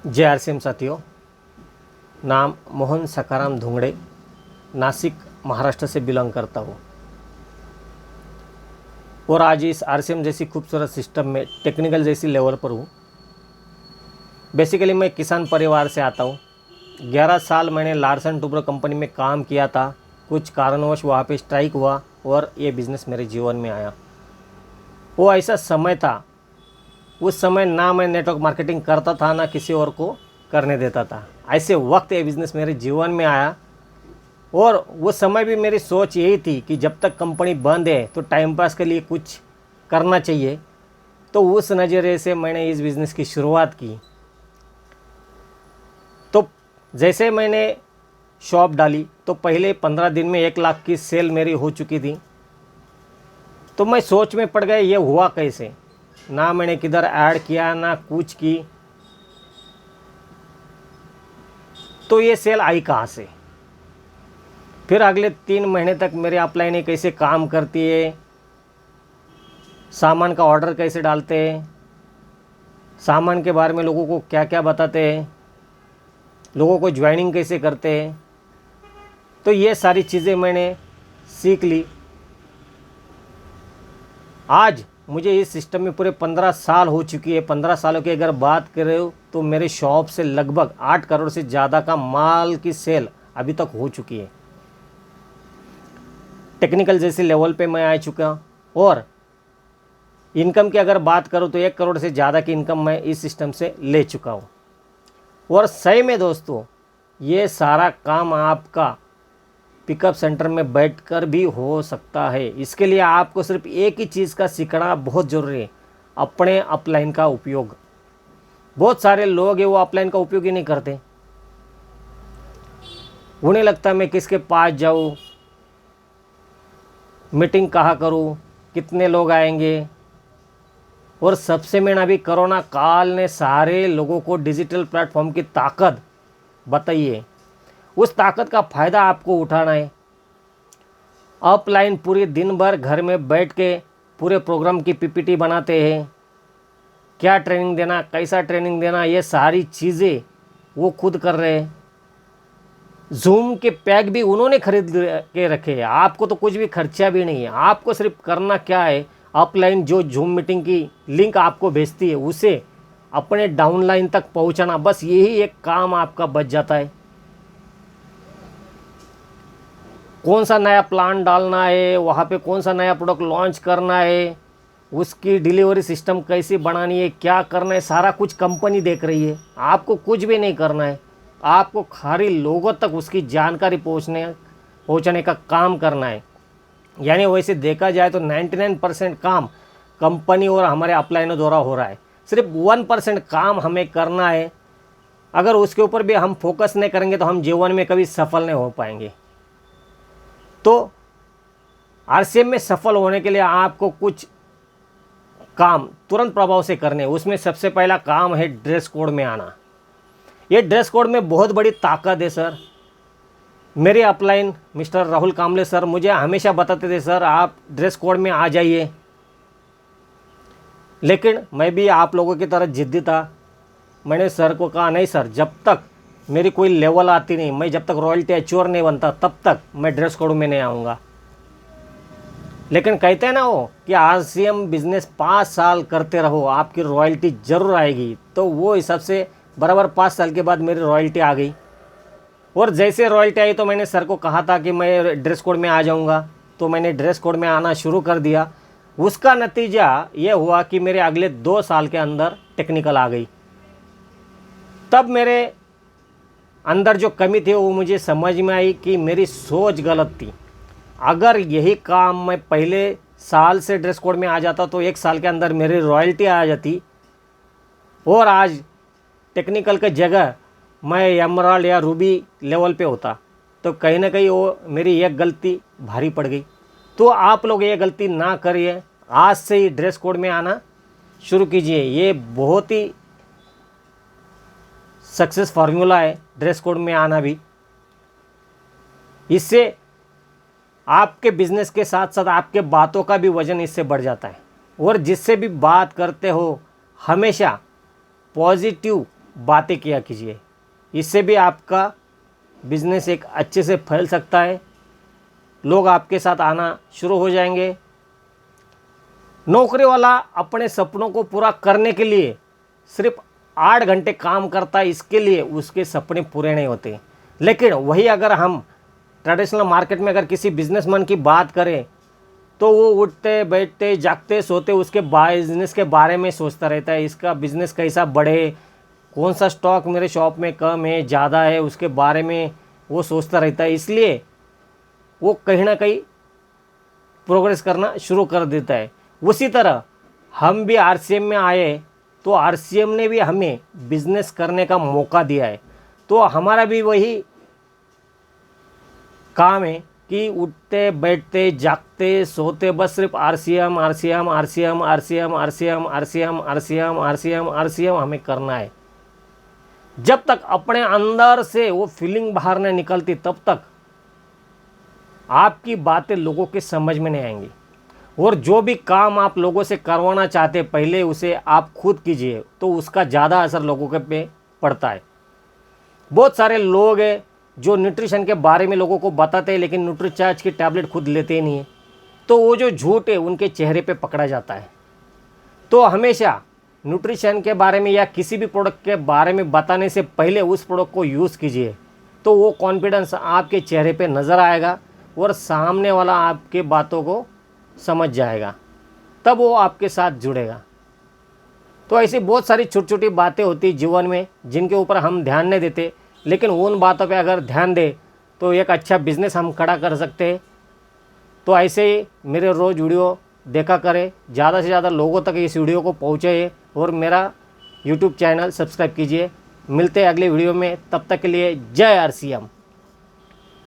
जय आरसीएम साथियों। नाम मोहन सकाराम धुंगड़े, नासिक महाराष्ट्र से बिलोंग करता हूँ और आज इस आरसीएम जैसी खूबसूरत सिस्टम में टेक्निकल जैसी लेवल पर हूँ। बेसिकली मैं किसान परिवार से आता हूँ। 11 साल मैंने लार्सन टुब्रो कंपनी में काम किया था। कुछ कारणवश वहाँ पे स्ट्राइक हुआ और ये बिज़नेस मेरे जीवन में आया। वो ऐसा समय था, उस समय ना मैं नेटवर्क मार्केटिंग करता था ना किसी और को करने देता था। ऐसे वक्त ये बिज़नेस मेरे जीवन में आया और उस समय भी मेरी सोच यही थी कि जब तक कंपनी बंद है तो टाइम पास के लिए कुछ करना चाहिए। तो उस नज़रिए से मैंने इस बिज़नेस की शुरुआत की। तो जैसे मैंने शॉप डाली तो पहले 15 दिन में 1 लाख की सेल मेरी हो चुकी थी। तो मैं सोच में पड़ गया, ये हुआ कैसे? ना मैंने किधर ऐड किया ना कुछ की, तो ये सेल आई कहाँ से? फिर अगले 3 महीने तक मेरे अपलाइन कैसे काम करती है, सामान का ऑर्डर कैसे डालते हैं, सामान के बारे में लोगों को क्या क्या बताते हैं, लोगों को ज्वाइनिंग कैसे करते हैं, तो ये सारी चीज़ें मैंने सीख ली। आज मुझे इस सिस्टम में पूरे 15 साल हो चुकी है। 15 सालों की अगर बात करें तो मेरे शॉप से लगभग 8 करोड़ से ज़्यादा का माल की सेल अभी तक हो चुकी है। टेक्निकल जैसे लेवल पे मैं आ चुका और इनकम की अगर बात करूं तो 1 करोड़ से ज़्यादा की इनकम मैं इस सिस्टम से ले चुका हूं। और सही में दोस्तों, ये सारा काम आपका पिकअप सेंटर में बैठकर भी हो सकता है। इसके लिए आपको सिर्फ एक ही चीज़ का सीखना बहुत ज़रूरी है, अपने अपलाइन का उपयोग। बहुत सारे लोग हैं वो अपलाइन का उपयोग ही नहीं करते। उन्हें लगता है मैं किसके पास जाऊँ, मीटिंग कहाँ करूँ, कितने लोग आएंगे। और सबसे मेन अभी कोरोना काल ने सारे लोगों को डिजिटल प्लेटफॉर्म की ताकत बताई है। उस ताकत का फ़ायदा आपको उठाना है। अपलाइन पूरे दिन भर घर में बैठ के पूरे प्रोग्राम की पीपीटी बनाते हैं, क्या ट्रेनिंग देना, कैसा ट्रेनिंग देना, ये सारी चीज़ें वो खुद कर रहे हैं। जूम के पैक भी उन्होंने खरीद के रखे हैं। आपको तो कुछ भी खर्चा भी नहीं है। आपको सिर्फ करना क्या है, अपलाइन जो जूम मीटिंग की लिंक आपको भेजती है उसे अपने डाउनलाइन तक पहुंचाना, बस यही एक काम आपका बच जाता है। कौन सा नया प्लान डालना है, वहाँ पे कौन सा नया प्रोडक्ट लॉन्च करना है, उसकी डिलीवरी सिस्टम कैसी बनानी है, क्या करना है, सारा कुछ कंपनी देख रही है। आपको कुछ भी नहीं करना है। आपको खाली लोगों तक उसकी जानकारी पहुँचाने का काम करना है। यानी वैसे देखा जाए तो 99% काम कंपनी और हमारे अपलाइनों द्वारा हो रहा है। सिर्फ 1% काम हमें करना है। अगर उसके ऊपर भी हम फोकस नहीं करेंगे तो हम जीवन में कभी सफल नहीं हो पाएंगे। तो आरसीएम में सफल होने के लिए आपको कुछ काम तुरंत प्रभाव से करने हैं। उसमें सबसे पहला काम है ड्रेस कोड में आना। ये ड्रेस कोड में बहुत बड़ी ताकत है सर। मेरे अपलाइन मिस्टर राहुल कामले सर मुझे हमेशा बताते थे, सर आप ड्रेस कोड में आ जाइए। लेकिन मैं भी आप लोगों की तरह जिद्दी था। मैंने सर को कहा, नहीं सर, जब तक मेरी कोई लेवल आती नहीं, मैं जब तक रॉयल्टी एच्योर नहीं बनता तब तक मैं ड्रेस कोड में नहीं आऊँगा। लेकिन कहते हैं ना वो कि आरसीएम बिजनेस 5 साल करते रहो, आपकी रॉयल्टी ज़रूर आएगी। तो वो हिसाब से बराबर 5 साल के बाद मेरी रॉयल्टी आ गई। और जैसे रॉयल्टी आई तो मैंने सर को कहा था कि मैं ड्रेस कोड में आ जाऊँगा। तो मैंने ड्रेस कोड में आना शुरू कर दिया। उसका नतीजा ये हुआ कि मेरे अगले 2 साल के अंदर टेक्निकल आ गई। तब मेरे अंदर जो कमी थी वो मुझे समझ में आई कि मेरी सोच गलत थी। अगर यही काम मैं पहले साल से ड्रेस कोड में आ जाता तो 1 साल के अंदर मेरी रॉयल्टी आ जाती और आज टेक्निकल की जगह मैं एमराल्ड या रूबी लेवल पे होता। तो कहीं ना कहीं वो मेरी एक गलती भारी पड़ गई। तो आप लोग ये गलती ना करिए। आज से ही ड्रेस कोड में आना शुरू कीजिए। ये बहुत ही सक्सेस फार्मूला है, ड्रेस कोड में आना भी। इससे आपके बिजनेस के साथ साथ आपके बातों का भी वजन इससे बढ़ जाता है। और जिससे भी बात करते हो हमेशा पॉजिटिव बातें किया कीजिए। इससे भी आपका बिजनेस एक अच्छे से फैल सकता है, लोग आपके साथ आना शुरू हो जाएंगे। नौकरी वाला अपने सपनों को पूरा करने के लिए सिर्फ 8 घंटे काम करता है, इसके लिए उसके सपने पूरे नहीं होते। लेकिन वही अगर हम ट्रेडिशनल मार्केट में अगर किसी बिजनेसमैन की बात करें तो वो उठते बैठते जागते सोते उसके बिजनेस के बारे में सोचता रहता है, इसका बिजनेस कैसा बढ़े, कौन सा स्टॉक मेरे शॉप में कम है ज़्यादा है, उसके बारे में वो सोचता रहता है। इसलिए वो कहीं ना कहीं प्रोग्रेस करना शुरू कर देता है। उसी तरह हम भी आरसीएम में आए तो आरसीएम ने भी हमें बिजनेस करने का मौका दिया है, तो हमारा भी वही काम है कि उठते बैठते जागते सोते बस सिर्फ RCM RCM RCM RCM RCM RCM RCM RCM RCM हमें करना है। जब तक अपने अंदर से वो फीलिंग बाहर नहीं निकलती तब तक आपकी बातें लोगों के समझ में नहीं आएंगी। और जो भी काम आप लोगों से करवाना चाहते पहले उसे आप खुद कीजिए, तो उसका ज़्यादा असर लोगों के पे पड़ता है। बहुत सारे लोग हैं जो न्यूट्रिशन के बारे में लोगों को बताते हैं लेकिन न्यूट्रीचार्ज की टैबलेट खुद लेते ही नहीं है, तो वो जो झूठ है उनके चेहरे पे पकड़ा जाता है। तो हमेशा न्यूट्रिशन के बारे में या किसी भी प्रोडक्ट के बारे में बताने से पहले उस प्रोडक्ट को यूज़ कीजिए, तो वो कॉन्फिडेंस आपके चेहरे पे नज़र आएगा और सामने वाला आपके बातों को समझ जाएगा, तब वो आपके साथ जुड़ेगा। तो ऐसी बहुत सारी छोटी छोटी बातें होती जीवन में जिनके ऊपर हम ध्यान नहीं देते, लेकिन उन बातों पे अगर ध्यान दें तो एक अच्छा बिजनेस हम खड़ा कर सकते हैं। तो ऐसे ही मेरे रोज़ वीडियो देखा करें, ज़्यादा से ज़्यादा लोगों तक इस वीडियो को पहुँचाइए और मेरा यूट्यूब चैनल सब्सक्राइब कीजिए। मिलते हैं अगले वीडियो में, तब तक के लिए जय आरसीएम।